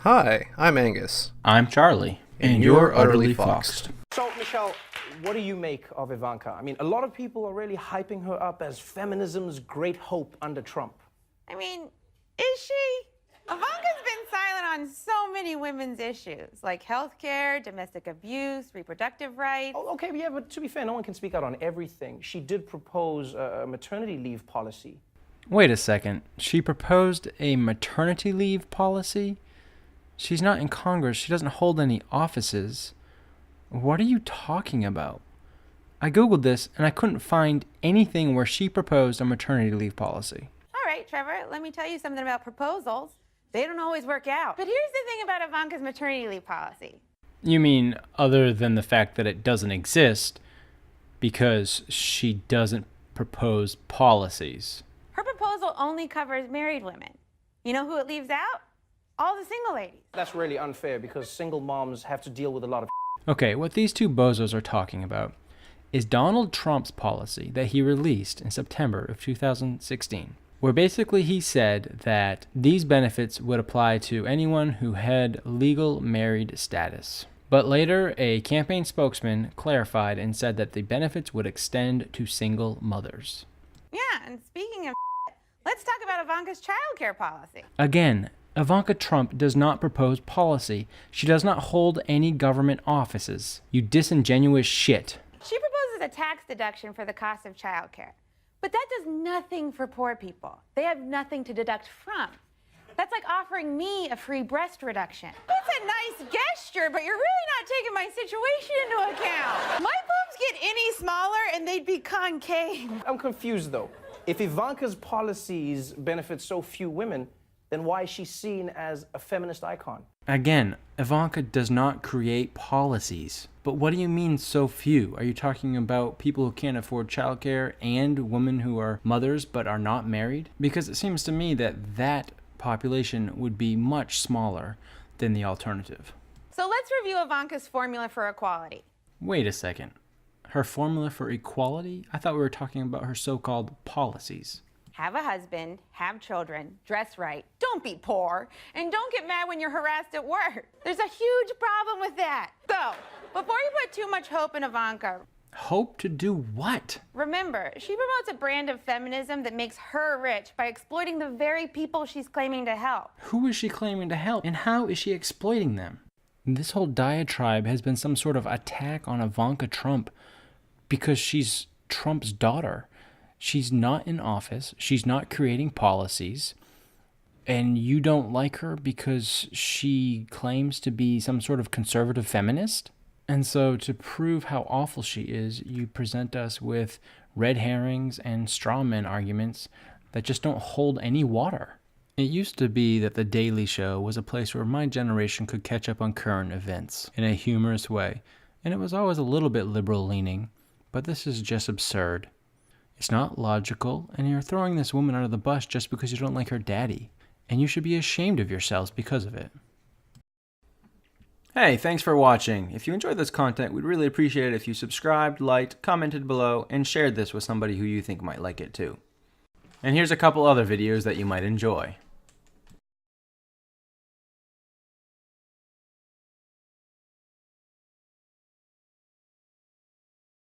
Hi, I'm Angus. I'm Charlie, and you're utterly foxed. So, Michelle, what do you make of Ivanka? I mean, a lot of people are really hyping her up as feminism's great hope under Trump. I mean, is she? Ivanka's been silent on so many women's issues, like healthcare, domestic abuse, reproductive rights. Oh, okay, yeah, but to be fair, no one can speak out on everything. She did propose a maternity leave policy. Wait a second. She proposed a maternity leave policy? She's not in Congress. She doesn't hold any offices. What are you talking about? I googled this and I couldn't find anything where she proposed a maternity leave policy. All right, Trevor, let me tell you something about proposals. They don't always work out. But here's the thing about Ivanka's maternity leave policy. You mean other than the fact that it doesn't exist because she doesn't propose policies? Her proposal only covers married women. You know who it leaves out? All the single ladies. That's really unfair because single moms have to deal with a lot of Okay, what these two bozos are talking about is Donald Trump's policy that he released in September of 2016, where basically he said that these benefits would apply to anyone who had legal married status. But later, a campaign spokesman clarified and said that the benefits would extend to single mothers. Yeah, and speaking of let's talk about Ivanka's childcare policy. Again, Ivanka Trump does not propose policy. She does not hold any government offices. You disingenuous shit. She proposes a tax deduction for the cost of childcare. But that does nothing for poor people. They have nothing to deduct from. That's like offering me a free breast reduction. It's a nice gesture, but you're really not taking my situation into account. My boobs get any smaller and they'd be concave. I'm confused though. If Ivanka's policies benefit so few women, then why is she seen as a feminist icon? Again, Ivanka does not create policies. But what do you mean so few? Are you talking about people who can't afford childcare and women who are mothers but are not married? Because it seems to me that that population would be much smaller than the alternative. So let's review Ivanka's formula for equality. Wait a second. Her formula for equality? I thought we were talking about her so-called policies. Have a husband, have children, dress right, don't be poor, and don't get mad when you're harassed at work. There's a huge problem with that. So, before you put too much hope in Ivanka, hope to do what? remember, she promotes a brand of feminism that makes her rich by exploiting the very people she's claiming to help. Who is she claiming to help, and how is she exploiting them? This whole diatribe has been some sort of attack on Ivanka Trump because she's Trump's daughter. She's not in office, she's not creating policies, and you don't like her because she claims to be some sort of conservative feminist? And so to prove how awful she is, you present us with red herrings and straw man arguments that just don't hold any water. It used to be that The Daily Show was a place where my generation could catch up on current events in a humorous way, and it was always a little bit liberal-leaning, but this is just absurd. It's not logical, and you're throwing this woman under the bus just because you don't like her daddy, and you should be ashamed of yourselves because of it. Hey, thanks for watching. If you enjoyed this content, we'd really appreciate it if you subscribed, liked, commented below, and shared this with somebody who you think might like it too. And here's a couple other videos that you might enjoy.